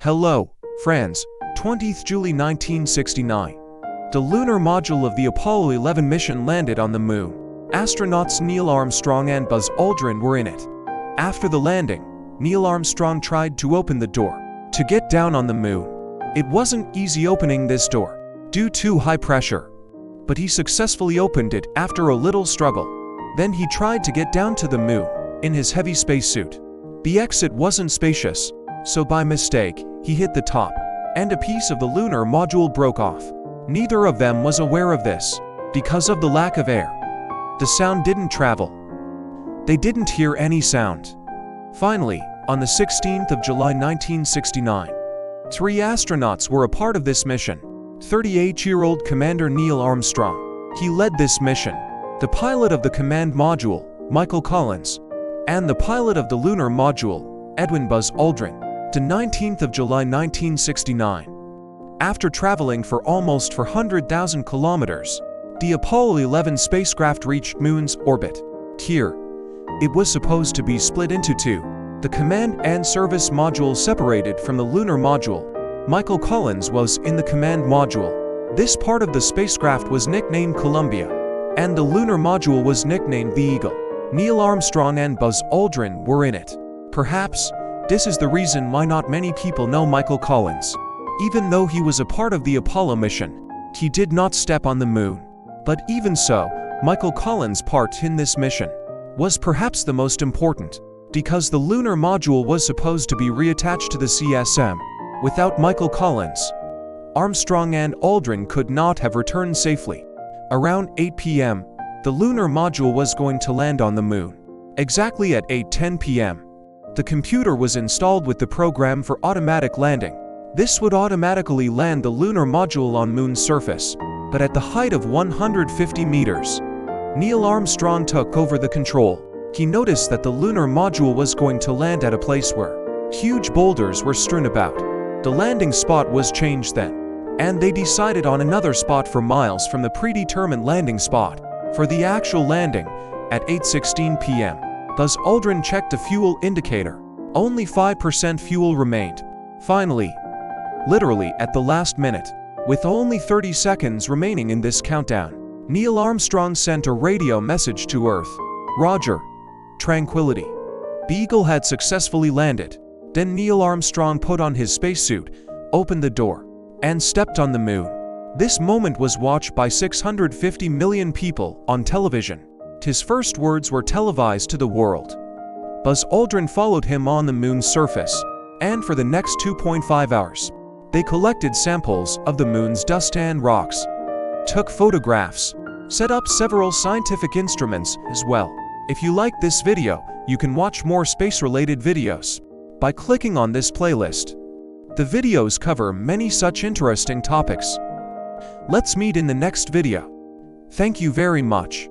Hello, friends. 20th July 1969. The lunar module of the Apollo 11 mission landed on the moon. Astronauts Neil Armstrong and Buzz Aldrin were in it. After the landing, Neil Armstrong tried to open the door to get down on the moon. It wasn't easy opening this door due to high pressure, but he successfully opened it after a little struggle. Then he tried to get down to the moon in his heavy spacesuit. The exit wasn't spacious, so by mistake, he hit the top, and a piece of the lunar module broke off. Neither of them was aware of this, because of the lack of air. The sound didn't travel. They didn't hear any sound. Finally, on the 16th of July 1969, 3 astronauts were a part of this mission. 38-year-old Commander Neil Armstrong. He led this mission. The pilot of the command module, Michael Collins, and the pilot of the lunar module, Edwin Buzz Aldrin. The 19th of July 1969. After traveling for almost 400,000 kilometers, the Apollo 11 spacecraft reached Moon's orbit. Here, it was supposed to be split into two. The command and service module separated from the lunar module. Michael Collins was in the command module. This part of the spacecraft was nicknamed Columbia, and the lunar module was nicknamed the Eagle. Neil Armstrong and Buzz Aldrin were in it. Perhaps this is the reason why not many people know Michael Collins. Even though he was a part of the Apollo mission, he did not step on the moon. But even so, Michael Collins' part in this mission was perhaps the most important, because the lunar module was supposed to be reattached to the CSM. Without Michael Collins, Armstrong and Aldrin could not have returned safely. Around 8 p.m., the lunar module was going to land on the moon. Exactly at 8:10 p.m., the computer was installed with the program for automatic landing. This would automatically land the lunar module on Moon's surface, but at the height of 150 meters. Neil Armstrong took over the control. He noticed that the lunar module was going to land at a place where huge boulders were strewn about. The landing spot was changed then, and they decided on another spot for miles from the predetermined landing spot. For the actual landing, at 8:16 p.m., Buzz Aldrin checked the fuel indicator. Only 5% fuel remained. Finally, literally at the last minute, with only 30 seconds remaining in this countdown, Neil Armstrong sent a radio message to Earth. Roger. Tranquility. The Eagle had successfully landed. Then Neil Armstrong put on his spacesuit, opened the door, and stepped on the moon. This moment was watched by 650 million people on television. His first words were televised to the world. Buzz Aldrin followed him on the moon's surface, and for the next 2.5 hours, they collected samples of the moon's dust and rocks, took photographs, set up several scientific instruments as well. If you like this video, you can watch more space-related videos by clicking on this playlist. The videos cover many such interesting topics. Let's meet in the next video. Thank you very much.